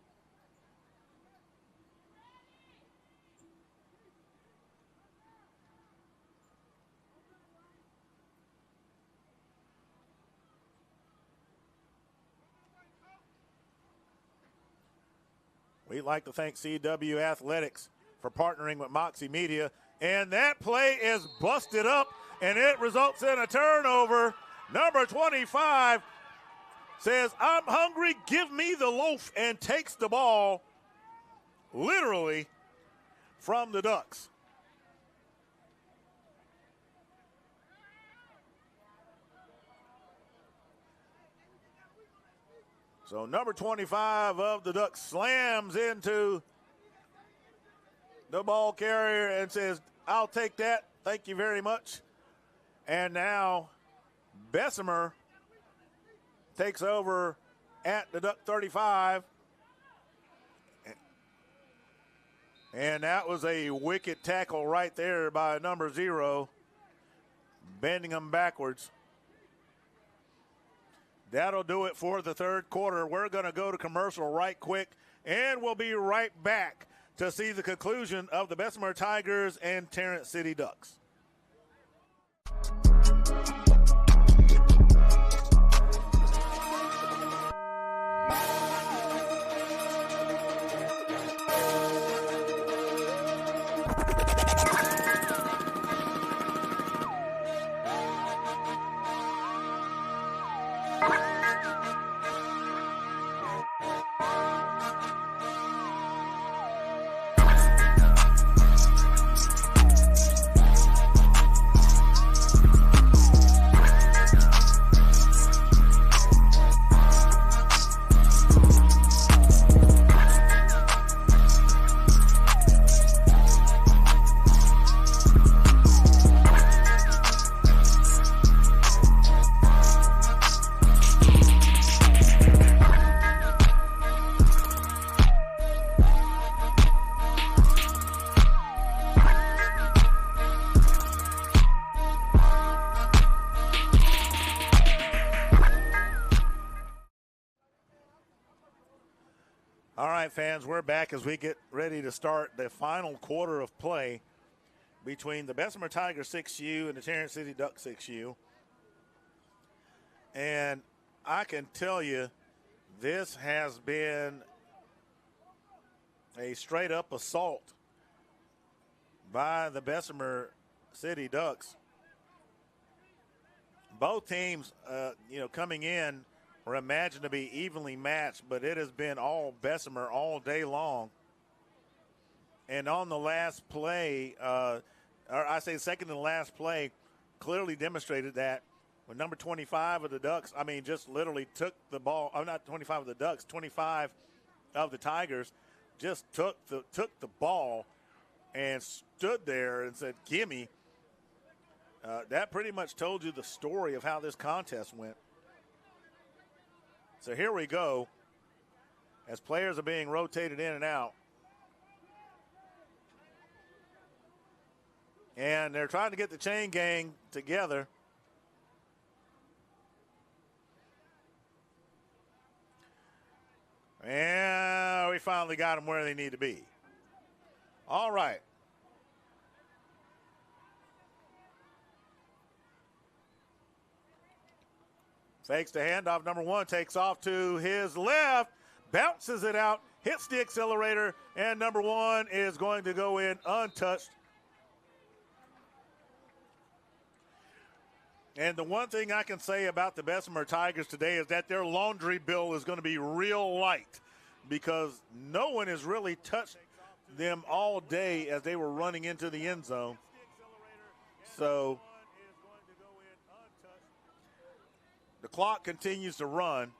We'd like to thank CW Athletics for partnering with Moxie Media. And that play is busted up, and it results in a turnover. Number 25 says, "I'm hungry, give me the loaf," and takes the ball literally from the Ducks. So number 25 of the Ducks slams into the ball carrier and says, "I'll take that. Thank you very much." And now Bessemer takes over at the Duck 35. And that was a wicked tackle right there by number 0, bending him backwards. That'll do it for the third quarter. We're going to go to commercial right quick, and we'll be right back to see the conclusion of the Bessemer Tigers and Tarrant City Ducks. All right, fans, we're back as we get ready to start the final quarter of play between the Bessemer Tigers 6U and the Tarrant City Ducks 6U. And I can tell you this has been a straight-up assault by the Bessemer City Ducks. Both teams, coming in were imagined to be evenly matched, but it has been all Bessemer all day long. And on the last play, second to the last play, clearly demonstrated that when number 25 of the Ducks, just literally took the ball, not 25 of the Ducks, 25 of the Tigers, just took the ball and stood there and said, "Gimme." That pretty much told you the story of how this contest went. So here we go as players are being rotated in and out. And they're trying to get the chain gang together. And we finally got them where they need to be. All right. Fakes the handoff. Number 1 takes off to his left, bounces it out, hits the accelerator, and number 1 is going to go in untouched. And the one thing I can say about the Bessemer Tigers today is that their laundry bill is going to be real light because no one has really touched them all day as they were running into the end zone. So the clock continues to run.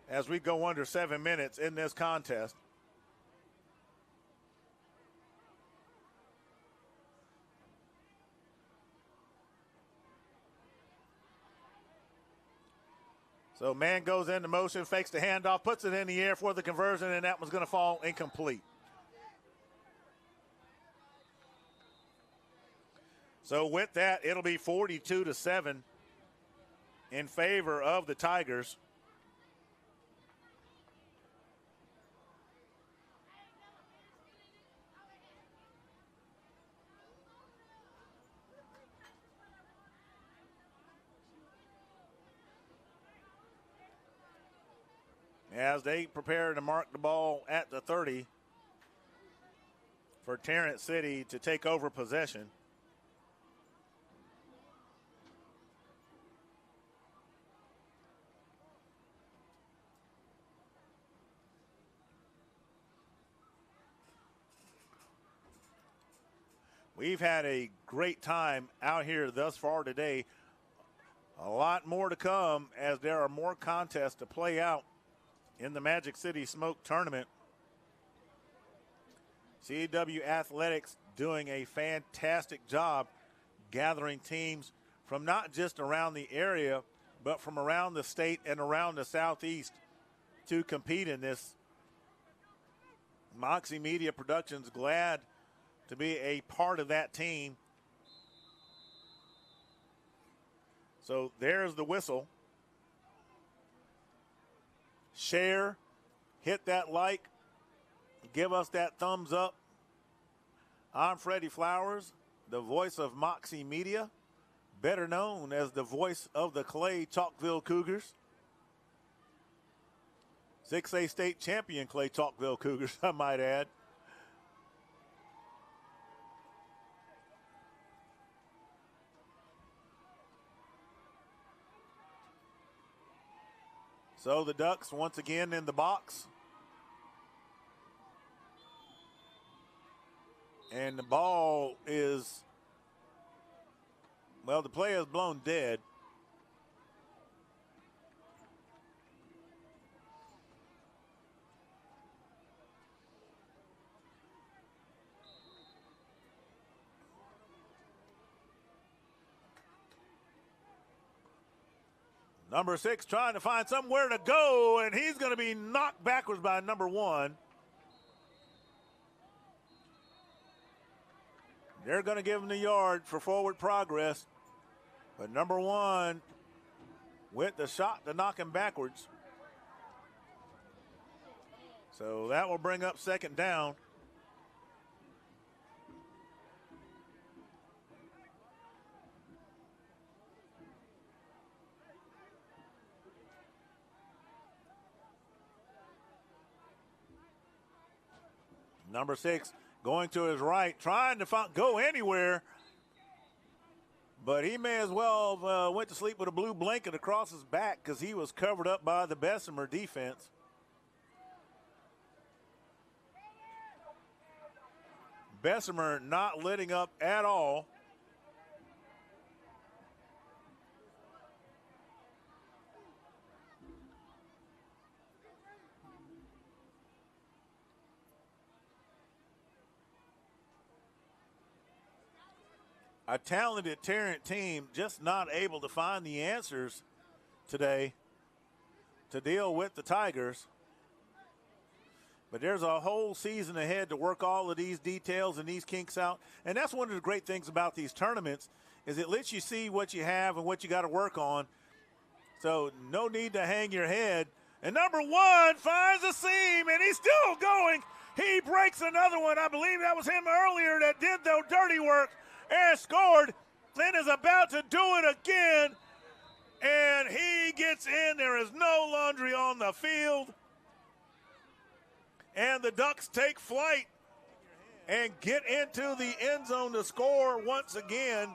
As we go under 7 minutes in this contest. So man goes into motion, fakes the handoff, puts it in the air for the conversion, and that one's going to fall incomplete. So with that, it'll be 42-7 in favor of the Tigers. As they prepare to mark the ball at the 30 for Tarrant City to take over possession. We've had a great time out here thus far today. A lot more to come as there are more contests to play out in the Magic City Smoke Tournament. CW Athletics doing a fantastic job gathering teams from not just around the area, but from around the state and around the Southeast to compete in this. Moxie Media Productions glad to be a part of that team. So there's the whistle. Share, hit that like, give us that thumbs up. I'm Freddie Flowers, the voice of Moxie Media, better known as the voice of the Clay Chalkville Cougars. 6A state champion Clay Chalkville Cougars, I might add. So the Ducks once again in the box. And the ball is, well, the play is blown dead. Number 6 trying to find somewhere to go, and he's going to be knocked backwards by number 1. They're going to give him the yard for forward progress, but number 1 went the shot to knock him backwards. So that will bring up second down. Number 6 going to his right, trying to go anywhere, but he may as well have went to sleep with a blue blanket across his back because he was covered up by the Bessemer defense. Bessemer not letting up at all. A talented Tarrant team just not able to find the answers today to deal with the Tigers. But there's a whole season ahead to work all of these details and these kinks out. And that's one of the great things about these tournaments is it lets you see what you have and what you got to work on. So no need to hang your head. And number 1 finds a seam, and he's still going. He breaks another one. I believe that was him earlier that did the dirty work and scored, then is about to do it again, and he gets in. There is no laundry on the field, and the Ducks take flight and get into the end zone to score once again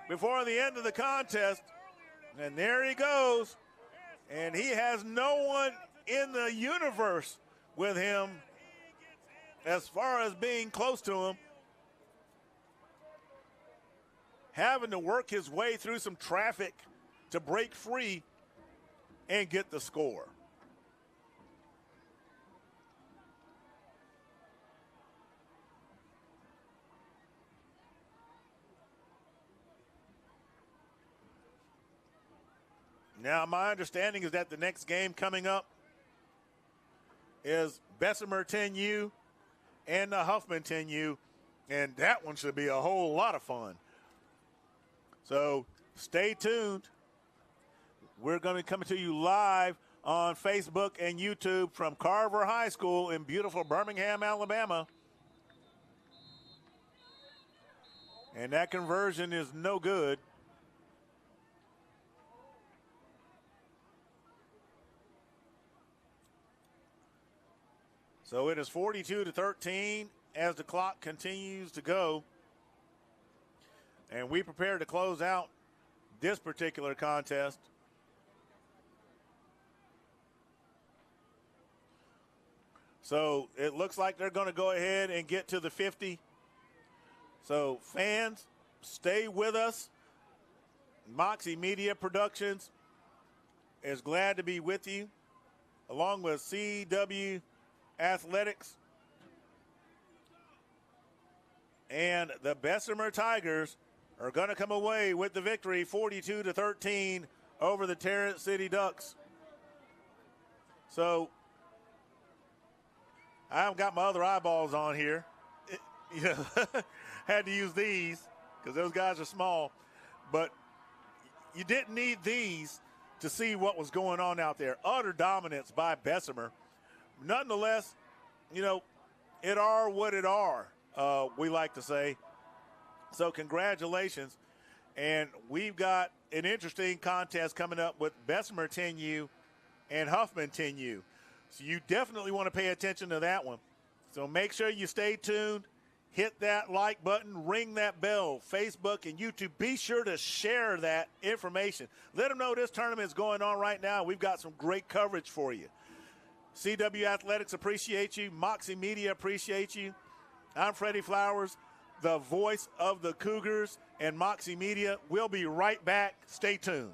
before the end of the contest. And there he goes, and he has no one in the universe with him as far as being close to him. Having to work his way through some traffic to break free and get the score. Now, my understanding is that the next game coming up is Bessemer 10U and the Huffman 10U, and that one should be a whole lot of fun. So stay tuned. We're going to be coming to you live on Facebook and YouTube from Carver High School in beautiful Birmingham, Alabama. And that conversion is no good. So it is 42-13 as the clock continues to go. And we prepare to close out this particular contest. So it looks like they're going to go ahead and get to the 50. So fans, stay with us. Moxie Media Productions is glad to be with you, along with CW Athletics and the Bessemer Tigers are going to come away with the victory 42-13 over the Tarrant City Ducks. So I haven't got my other eyeballs on here. Had to use these because those guys are small. But you didn't need these to see what was going on out there. Utter dominance by Bessemer. Nonetheless, it are what it are, we like to say. So congratulations. And we've got an interesting contest coming up with Bessemer 10U and Huffman 10U. So you definitely want to pay attention to that one. So make sure you stay tuned. Hit that like button, ring that bell, Facebook and YouTube. Be sure to share that information. Let them know this tournament is going on right now. We've got some great coverage for you. CW Athletics appreciate you. Moxie Media appreciate you. I'm Freddie Flowers, the voice of the Cougars and Moxie Media. We'll be right back. Stay tuned.